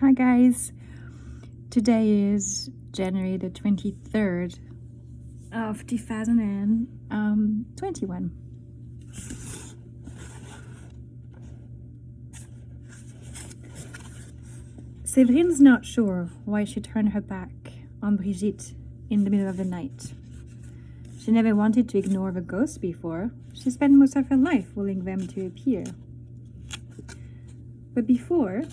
Hi guys, today is January the 23rd of 2021. Séverine's not sure why she turned her back on Brigitte in the middle of the night. She never wanted to ignore the ghosts before. She spent most of her life willing them to appear. But before,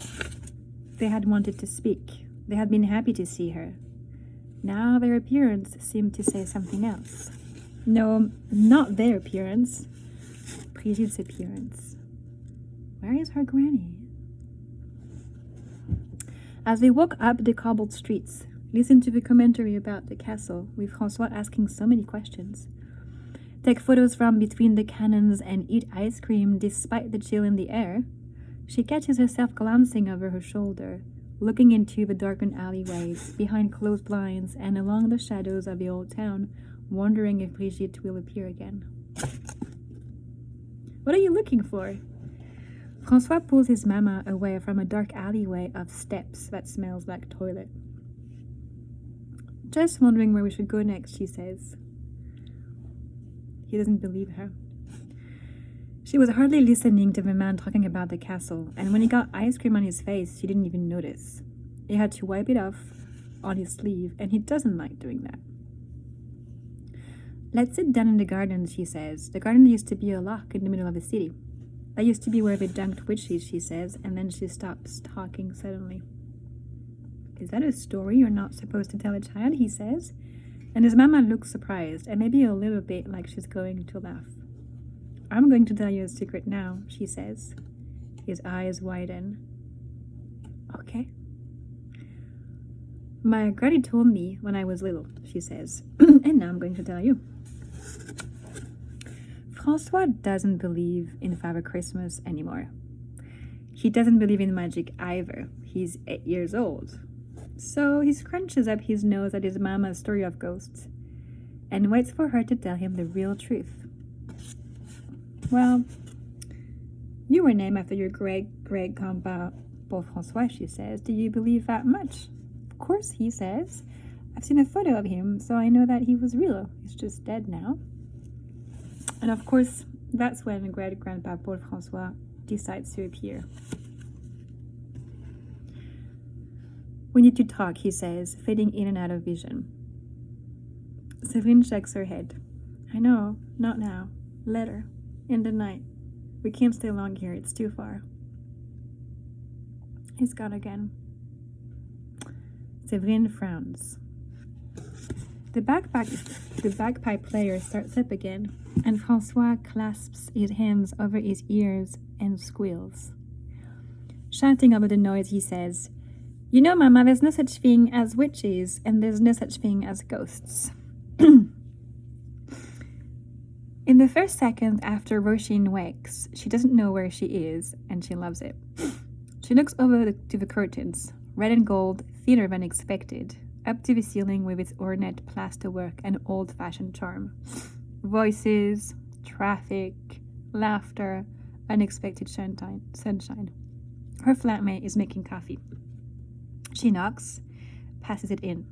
they had wanted to speak. They had been happy to see her. Now their appearance seemed to say something else. No, not their appearance. Brigitte's appearance. Where is her granny? As they walk up the cobbled streets, listen to the commentary about the castle, with François asking so many questions. Take photos from between the cannons and eat ice cream despite the chill in the air. She catches herself glancing over her shoulder, looking into the darkened alleyways, behind closed blinds, and along the shadows of the old town, wondering if Brigitte will appear again. What are you looking for? François pulls his mama away from a dark alleyway of steps that smells like toilet. Just wondering where we should go next, she says. He doesn't believe her. She was hardly listening to the man talking about the castle, and when he got ice cream on his face, she didn't even notice. He had to wipe it off on his sleeve, and he doesn't like doing that. Let's sit down in the garden, she says. The garden used to be a loch in the middle of the city. That used to be where they dunked witches, she says, and then she stops talking suddenly. Is that a story you're not supposed to tell a child, he says, and his mama looks surprised, and maybe a little bit like she's going to laugh. I'm going to tell you a secret now, she says. His eyes widen. Okay. My granny told me when I was little, she says, and now I'm going to tell you. François doesn't believe in Father Christmas anymore. He doesn't believe in magic either. He's 8 years old. So he scrunches up his nose at his mama's story of ghosts and waits for her to tell him the real truth. Well, you were named after your great-great-grandpa, Paul François, she says. Do you believe that much? Of course, he says. I've seen a photo of him, so I know that he was real. He's just dead now. And of course, that's when great-grandpa Paul François decides to appear. We need to talk, he says, fading in and out of vision. Séverine shakes her head. I know, not now. Later. In the night. We can't stay long here, it's too far. He's gone again. Séverine frowns. The bagpipe player starts up again, and François clasps his hands over his ears and squeals. Shouting over the noise, he says, You know, Mama, there's no such thing as witches, and there's no such thing as ghosts. In the first second after Roisin wakes, she doesn't know where she is, and she loves it. She looks over to the curtains, red and gold, thinner than expected, up to the ceiling with its ornate plasterwork and old-fashioned charm. Voices, traffic, laughter, unexpected sunshine. Her flatmate is making coffee. She knocks, passes it in.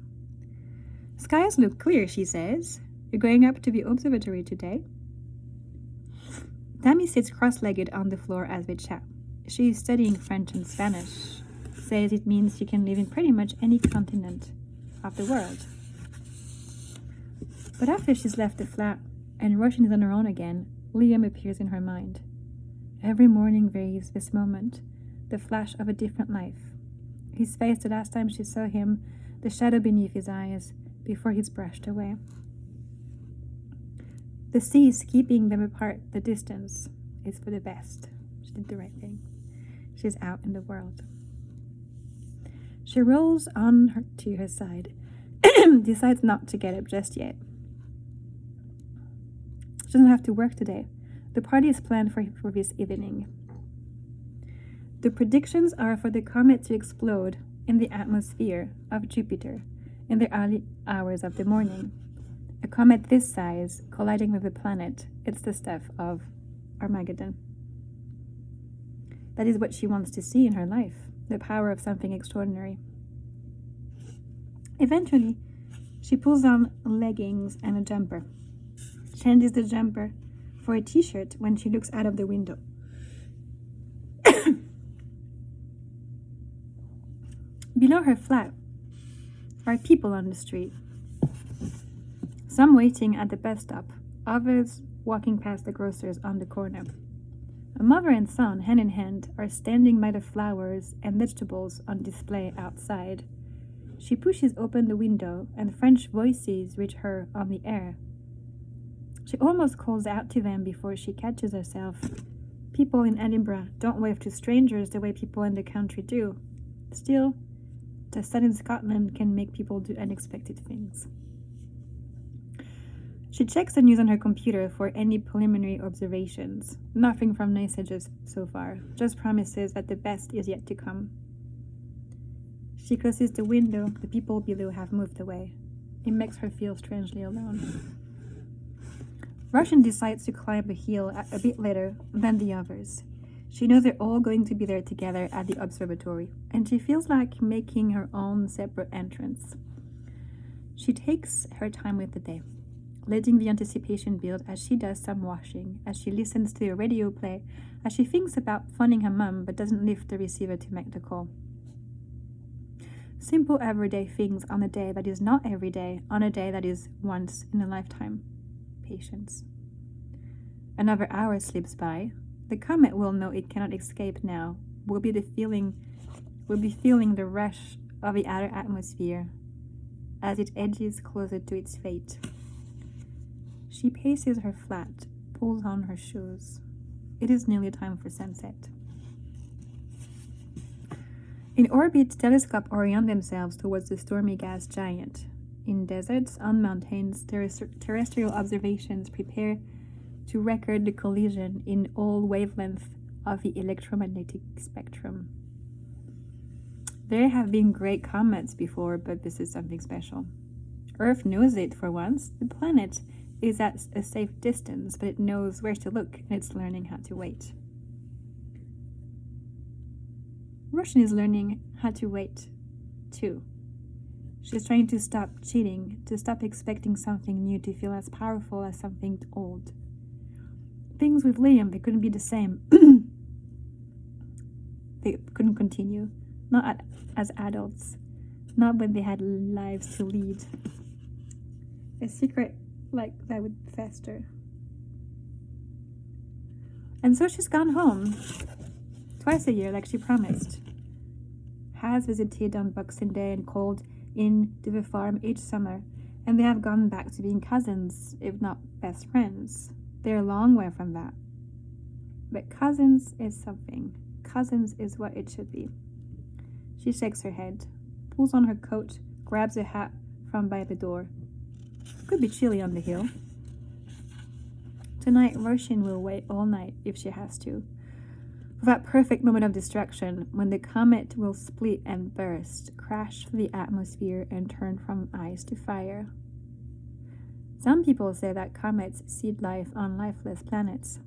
Skies look clear, she says. You're going up to the observatory today? Tammy sits cross-legged on the floor as they chat. She is studying French and Spanish. Says it means she can live in pretty much any continent of the world. But after she's left the flat and Roisin is on her own again, Liam appears in her mind. Every morning there is this moment, the flash of a different life. His face the last time she saw him, the shadow beneath his eyes, before he's brushed away. The sea is keeping them apart, the distance is for the best. She did the right thing. She's out in the world. She rolls on to her side, decides not to get up just yet. She doesn't have to work today. The party is planned for this evening. The predictions are for the comet to explode in the atmosphere of Jupiter in the early hours of the morning. A comet this size colliding with a planet, it's the stuff of Armageddon. That is what she wants to see in her life. the power of something extraordinary. Eventually, she pulls on leggings and a jumper, changes the jumper for a t-shirt when she looks out of the window. Below her flat are people on the street. Some waiting at the bus stop, others walking past the grocers on the corner. A mother and son, hand in hand, are standing by the flowers and vegetables on display outside. She pushes open the window, and French voices reach her on the air. She almost calls out to them before she catches herself. People in Edinburgh don't wave to strangers the way people in the country do. Still, the sun in Scotland can make people do unexpected things. She checks the news on her computer for any preliminary observations. Nothing from Nice Edges so far, just promises that the best is yet to come. She closes the window. The people below have moved away. It makes her feel strangely alone. Russian decides to climb the hill a bit later than the others. She knows they're all going to be there together at the observatory, and she feels like making her own separate entrance. She takes her time with the day, letting the anticipation build as she does some washing, as she listens to a radio play, as she thinks about phoning her mum but doesn't lift the receiver to make the call. Simple everyday things on a day that is not every day, on a day that is once in a lifetime. Patience. Another hour slips by. The comet will know it cannot escape now. Will be feeling the rush of the outer atmosphere as it edges closer to its fate. She paces her flat, pulls on her shoes. It is nearly time for sunset. In orbit, telescopes orient themselves towards the stormy gas giant. In deserts, on mountains, terrestrial observations prepare to record the collision in all wavelengths of the electromagnetic spectrum. There have been great comets before, but this is something special. Earth knows it for once. The planet is at a safe distance, but it knows where to look, and it's learning how to wait. Russian is learning how to wait, too. She's trying to stop cheating, to stop expecting something new to feel as powerful as something old. Things with Liam, they couldn't be the same. They couldn't continue, not as adults, not when they had lives to lead. A secret like that would fester. And so she's gone home, twice a year like she promised. Has visited on Boxing Day and called in to the farm each summer, and they have gone back to being cousins, if not best friends. They're a long way from that. But cousins is something. Cousins is what it should be. She shakes her head, pulls on her coat, grabs a hat from by the door. Could be chilly on the hill. Tonight, Roshin will wait all night if she has to. For that perfect moment of distraction, when the comet will split and burst, crash through the atmosphere and turn from ice to fire. Some people say that comets seed life on lifeless planets.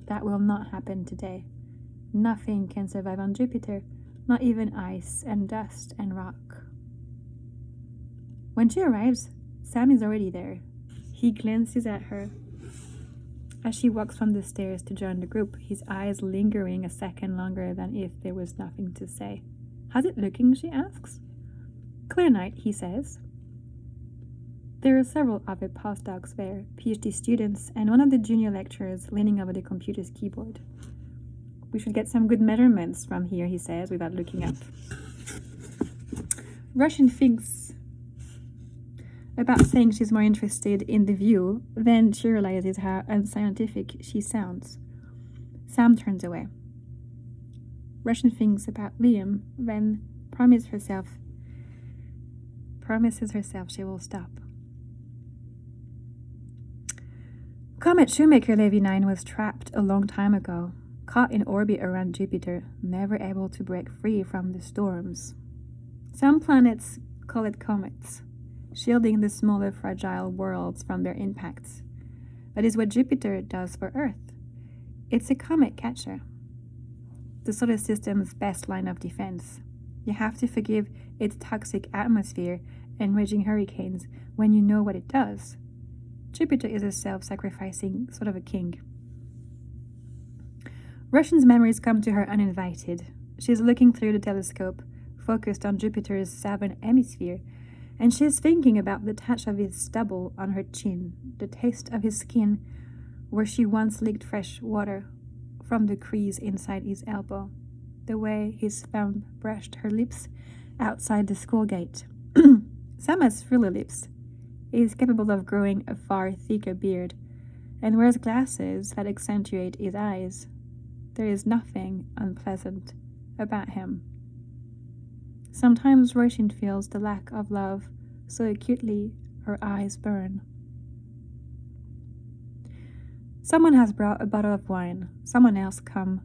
That will not happen today. Nothing can survive on Jupiter, not even ice and dust and rock. When she arrives, Sam is already there. He glances at her as she walks from the stairs to join the group, his eyes lingering a second longer than if there was nothing to say. "How's it looking?" she asks. "Clear night," he says. There are several other postdocs there, PhD students, and one of the junior lecturers leaning over the computer's keyboard. "We should get some good measurements from here," he says, without looking up. Russian thinks about saying she's more interested in the view, then she realizes how unscientific she sounds. Sam turns away. Russian thinks about Liam, then promises herself she will stop. Comet Shoemaker Levy 9 was trapped a long time ago, caught in orbit around Jupiter, never able to break free from the storms. Some planets call it comets, shielding the smaller fragile worlds from their impacts. That is what Jupiter does for Earth. It's a comet catcher, the solar system's best line of defense. You have to forgive its toxic atmosphere and raging hurricanes when you know what it does. Jupiter is a self-sacrificing sort of a king. Russian's memories come to her uninvited. She's looking through the telescope, focused on Jupiter's southern hemisphere, and she is thinking about the touch of his stubble on her chin, the taste of his skin where she once licked fresh water from the crease inside his elbow, the way his thumb brushed her lips outside the school gate. Sam has fuller lips. He is capable of growing a far thicker beard and wears glasses that accentuate his eyes. There is nothing unpleasant about him. Sometimes Roshin feels the lack of love so acutely her eyes burn. Someone has brought a bottle of wine. Someone else come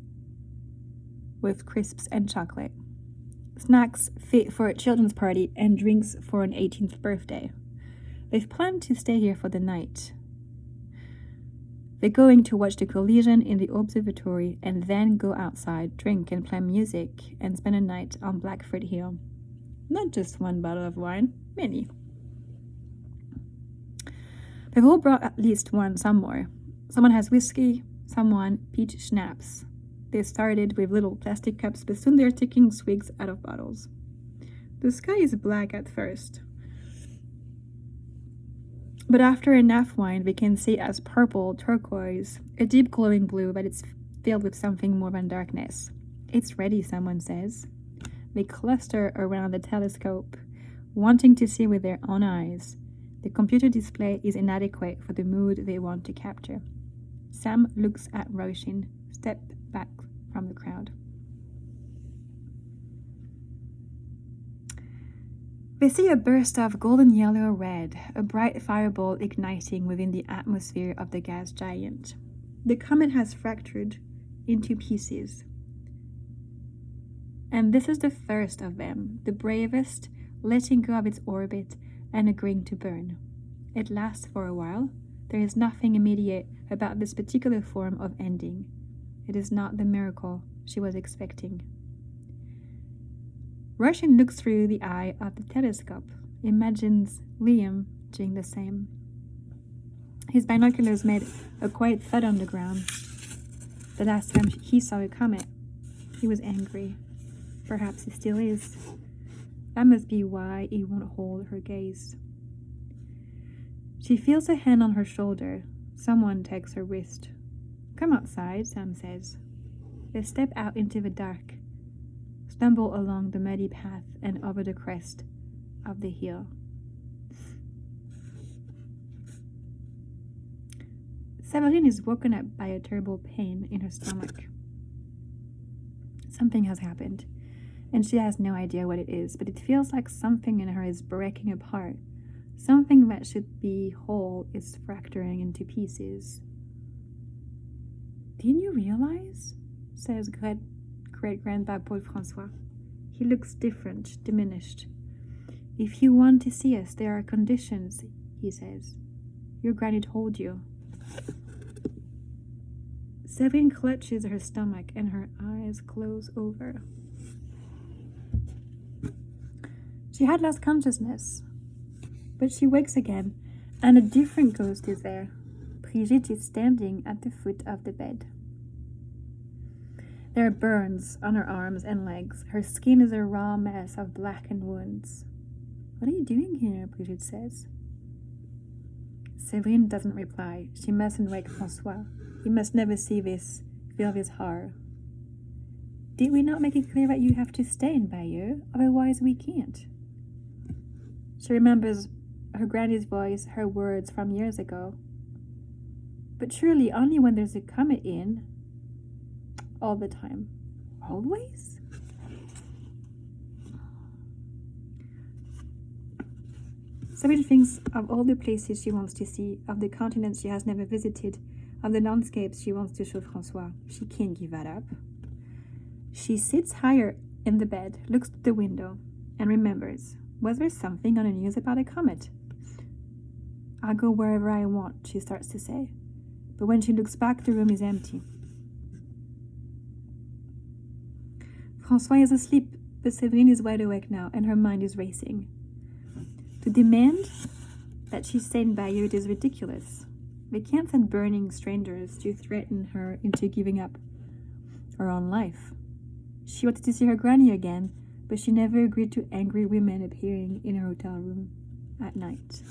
with crisps and chocolate. Snacks fit for a children's party and drinks for an 18th birthday. They've planned to stay here for the night. They're going to watch the collision in the observatory and then go outside, drink and play music, and spend a night on Blackford Hill. Not just one bottle of wine, many. They've all brought at least one somewhere. Someone has whiskey, someone peach schnapps. They started with little plastic cups, but soon they're taking swigs out of bottles. The sky is black at first, but after enough wine, we can see it as purple, turquoise, a deep glowing blue, but it's filled with something more than darkness. It's ready, someone says. They cluster around the telescope, wanting to see with their own eyes. The computer display is inadequate for the mood they want to capture. Sam looks at Roshin, step back from the crowd. They see a burst of golden yellow red, a bright fireball igniting within the atmosphere of the gas giant. The comet has fractured into pieces. And this is the first of them, the bravest, letting go of its orbit and agreeing to burn. It lasts for a while. There is nothing immediate about this particular form of ending. It is not the miracle she was expecting. Roshin looks through the eye of the telescope, imagines Liam doing the same. His binoculars made a quiet thud on the ground. The last time he saw a comet, he was angry. Perhaps he still is. That must be why he won't hold her gaze. She feels a hand on her shoulder. Someone takes her wrist. Come outside, Sam says. They step out into the dark, stumble along the muddy path and over the crest of the hill. Severine is woken up by a terrible pain in her stomach. Something has happened, and she has no idea what it is, but it feels like something in her is breaking apart. Something that should be whole is fracturing into pieces. Didn't you realize? Says great-grandpa Paul Francois. He looks different, diminished. If you want to see us, there are conditions, he says. Your granny told you. Severine clutches her stomach and her eyes close over. She had lost consciousness, but she wakes again, and a different ghost is there. Brigitte is standing at the foot of the bed. There are burns on her arms and legs. Her skin is a raw mess of blackened wounds. What are you doing here? Brigitte says. Severine doesn't reply. She mustn't wake Francois. He must never see this, feel this horror. Did we not make it clear that you have to stay in Bayeux? Otherwise we can't. She remembers her granny's voice, her words from years ago. But surely only when there's a comet in. All the time. Always? Sabine thinks of all the places she wants to see, of the continents she has never visited, of the landscapes she wants to show Francois. She can't give that up. She sits higher in the bed, looks at the window, and remembers. Was there something on the news about a comet? I'll go wherever I want, she starts to say. But when she looks back, the room is empty. Francois is asleep But Severine is wide awake now, and her mind is racing. To demand that she stand by you, it is ridiculous. They can't send burning strangers to threaten her into giving up her own life. She wanted to see her granny again, but she never agreed to angry women appearing in her hotel room at night.